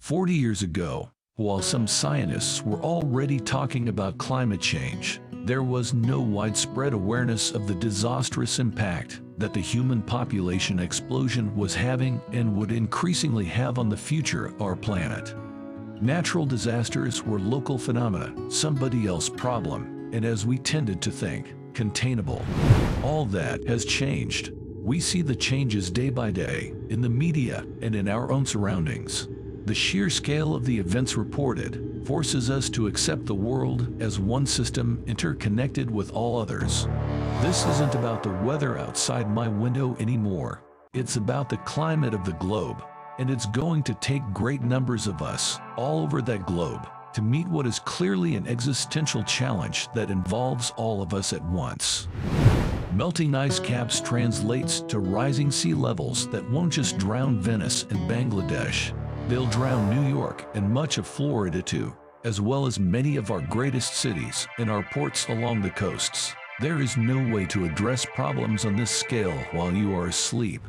40 years ago, while some scientists were already talking about climate change, there was no widespread awareness of the disastrous impact that the human population explosion was having and would increasingly have on the future of our planet. Natural disasters were local phenomena, somebody else's problem, and as we tended to think, containable. All that has changed. We see the changes day by day, in the media and in our own surroundings. The sheer scale of the events reported forces us to accept the world as one system interconnected with all others. This isn't about the weather outside my window anymore. It's about the climate of the globe, and it's going to take great numbers of us all over that globe to meet what is clearly an existential challenge that involves all of us at once. Melting ice caps translates to rising sea levels that won't just drown Venice and Bangladesh. They'll drown New York and much of Florida too, as well as many of our greatest cities and our ports along the coasts. There is no way to address problems on this scale while you are asleep.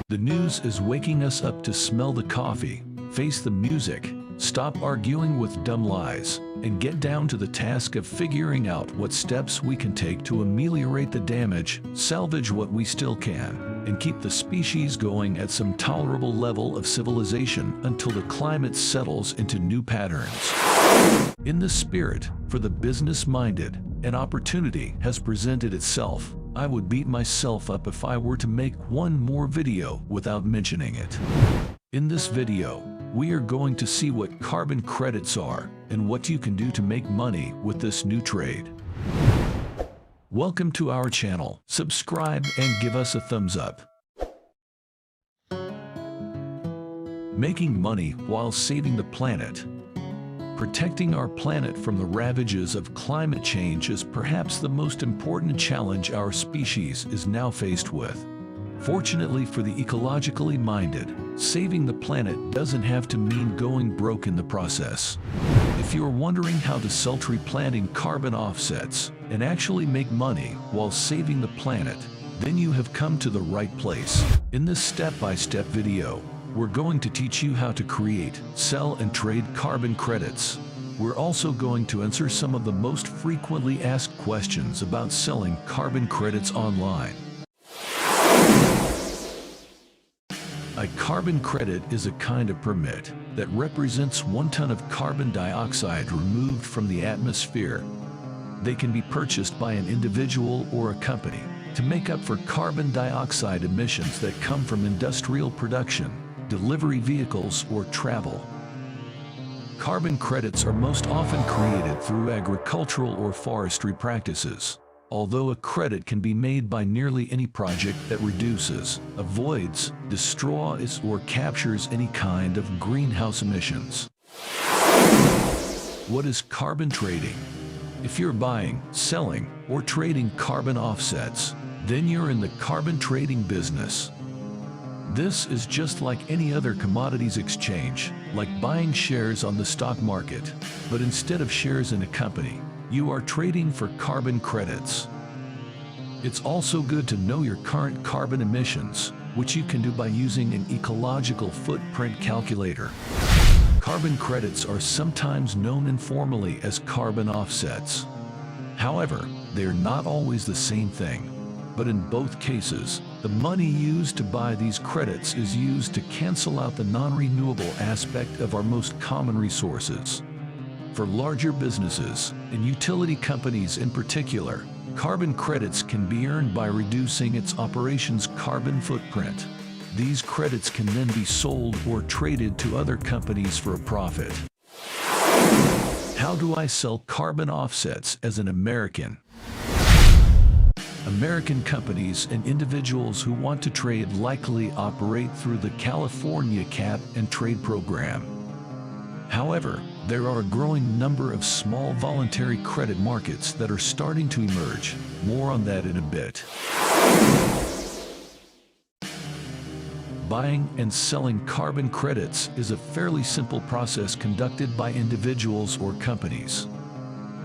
The news is waking us up to smell the coffee, face the music, stop arguing with dumb lies, and get down to the task of figuring out what steps we can take to ameliorate the damage, salvage what we still can, and keep the species going at some tolerable level of civilization until the climate settles into new patterns. In this spirit, for the business-minded, an opportunity has presented itself. I would beat myself up if I were to make one more video without mentioning it. In this video, we are going to see what carbon credits are and what you can do to make money with this new trade. Welcome to our channel. Subscribe and give us a thumbs up. Making money while saving the planet. Protecting our planet from the ravages of climate change is perhaps the most important challenge our species is now faced with. Fortunately for the ecologically minded, saving the planet doesn't have to mean going broke in the process. If you're wondering how to sell tree planting carbon offsets and actually make money while saving the planet, then you have come to the right place. In this step-by-step video, we're going to teach you how to create, sell, and trade carbon credits. We're also going to answer some of the most frequently asked questions about selling carbon credits online. A carbon credit is a kind of permit that represents 1 ton of carbon dioxide removed from the atmosphere. They can be purchased by an individual or a company to make up for carbon dioxide emissions that come from industrial production, delivery vehicles, or travel. Carbon credits are most often created through agricultural or forestry practices. Although a credit can be made by nearly any project that reduces, avoids, destroys, or captures any kind of greenhouse emissions. What is carbon trading? If you're buying, selling, or trading carbon offsets, then you're in the carbon trading business. This is just like any other commodities exchange, like buying shares on the stock market, but instead of shares in a company, you are trading for carbon credits. It's also good to know your current carbon emissions, which you can do by using an ecological footprint calculator. Carbon credits are sometimes known informally as carbon offsets. However, they are not always the same thing. But in both cases, the money used to buy these credits is used to cancel out the non-renewable aspect of our most common resources. For larger businesses, and utility companies in particular, carbon credits can be earned by reducing its operations' carbon footprint. These credits can then be sold or traded to other companies for a profit. How do I sell carbon offsets as an American? American companies and individuals who want to trade likely operate through the California Cap and Trade Program. However, there are a growing number of small voluntary credit markets that are starting to emerge. More on that in a bit. Buying and selling carbon credits is a fairly simple process conducted by individuals or companies.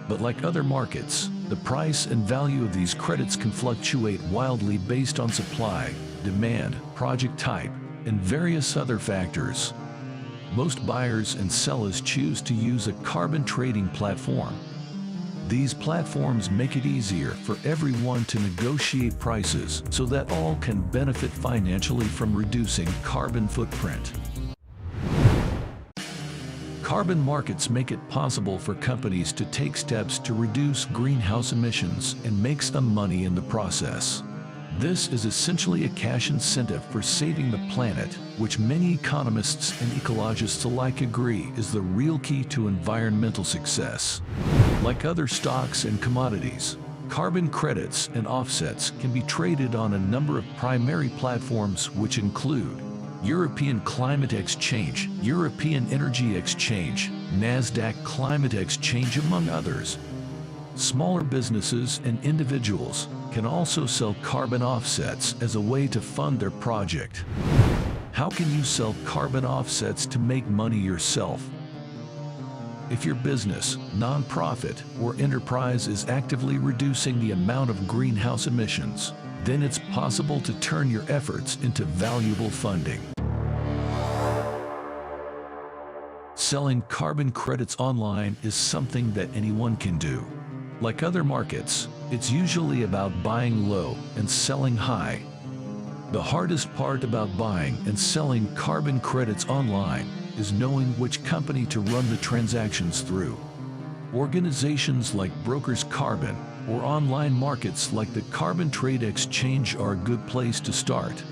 But like other markets, the price and value of these credits can fluctuate wildly based on supply, demand, project type, and various other factors. Most buyers and sellers choose to use a carbon trading platform. These platforms make it easier for everyone to negotiate prices so that all can benefit financially from reducing carbon footprint. Carbon markets make it possible for companies to take steps to reduce greenhouse emissions and make some money in the process. This is essentially a cash incentive for saving the planet, which many economists and ecologists alike agree is the real key to environmental success. Like other stocks and commodities, carbon credits and offsets can be traded on a number of primary platforms, which include European Climate Exchange, European Energy Exchange, Nasdaq Climate Exchange, among others. Smaller businesses and individuals can also sell carbon offsets as a way to fund their project. How can you sell carbon offsets to make money yourself? If your business, nonprofit, or enterprise is actively reducing the amount of greenhouse emissions, then it's possible to turn your efforts into valuable funding. Selling carbon credits online is something that anyone can do. Like other markets, it's usually about buying low and selling high. The hardest part about buying and selling carbon credits online is knowing which company to run the transactions through. Organizations like Brokers Carbon or online markets like the Carbon Trade Exchange are a good place to start.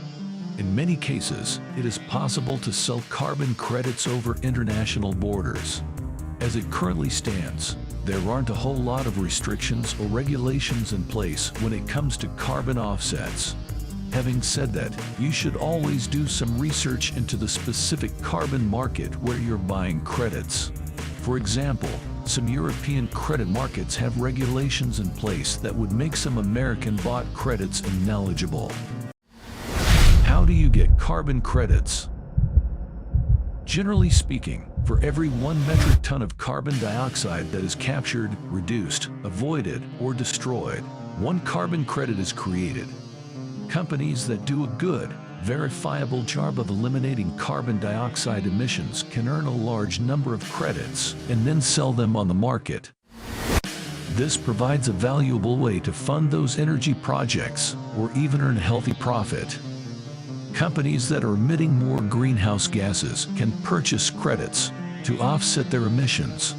In many cases, it is possible to sell carbon credits over international borders. As it currently stands, there aren't a whole lot of restrictions or regulations in place when it comes to carbon offsets. Having said that, you should always do some research into the specific carbon market where you're buying credits. For example, some European credit markets have regulations in place that would make some American-bought credits ineligible. How do you get carbon credits? Generally speaking, for every 1 metric ton of carbon dioxide that is captured, reduced, avoided, or destroyed, 1 carbon credit is created. Companies that do a good, verifiable job of eliminating carbon dioxide emissions can earn a large number of credits and then sell them on the market. This provides a valuable way to fund those energy projects or even earn a healthy profit. Companies that are emitting more greenhouse gases can purchase credits to offset their emissions.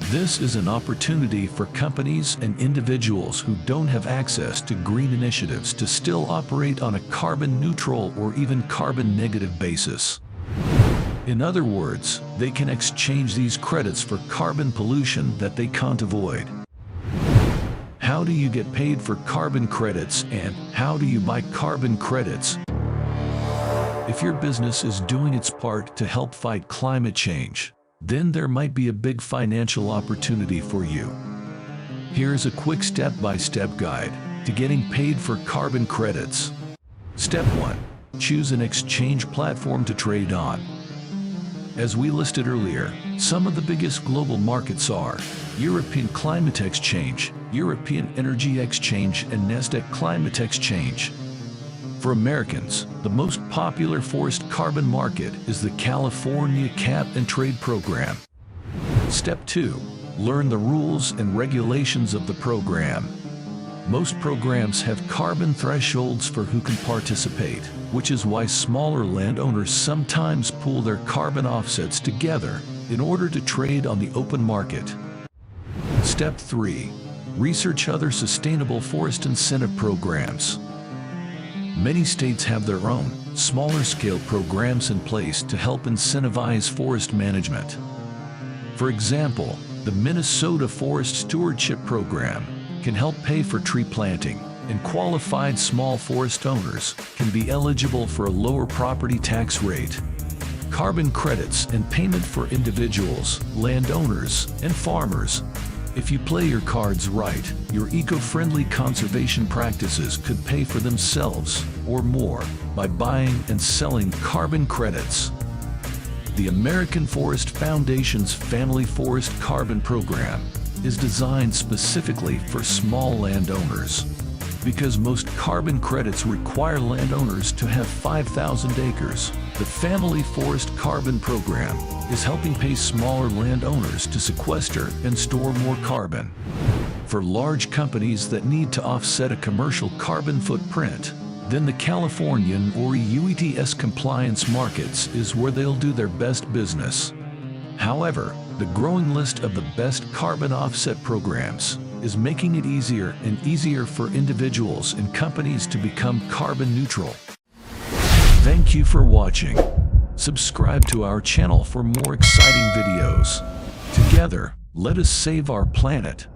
This is an opportunity for companies and individuals who don't have access to green initiatives to still operate on a carbon neutral or even carbon negative basis. In other words, they can exchange these credits for carbon pollution that they can't avoid. How do you get paid for carbon credits, and how do you buy carbon credits? If your business is doing its part to help fight climate change, then there might be a big financial opportunity for you. Here's a quick step-by-step guide to getting paid for carbon credits. Step 1. Choose an exchange platform to trade on. As we listed earlier, some of the biggest global markets are European Climate Exchange, European Energy Exchange, and Nasdaq Climate Exchange. For Americans, the most popular forest carbon market is the California Cap and Trade Program. Step 2. Learn the rules and regulations of the program. Most programs have carbon thresholds for who can participate, which is why smaller landowners sometimes pool their carbon offsets together in order to trade on the open market. Step 3. Research other sustainable forest incentive programs. Many states have their own, smaller-scale programs in place to help incentivize forest management. For example, the Minnesota Forest Stewardship Program can help pay for tree planting, and qualified small forest owners can be eligible for a lower property tax rate. Carbon credits and payment for individuals, landowners, and farmers. If you play your cards right, your eco-friendly conservation practices could pay for themselves, or more, by buying and selling carbon credits. The American Forest Foundation's Family Forest Carbon Program is designed specifically for small landowners. Because most carbon credits require landowners to have 5,000 acres, the Family Forest Carbon Program is helping pay smaller landowners to sequester and store more carbon. For large companies that need to offset a commercial carbon footprint, then the Californian or EU ETS compliance markets is where they'll do their best business. However, the growing list of the best carbon offset programs is making it easier and easier for individuals and companies to become carbon neutral. Thank you for watching. Subscribe to our channel for more exciting videos. Together, let us save our planet.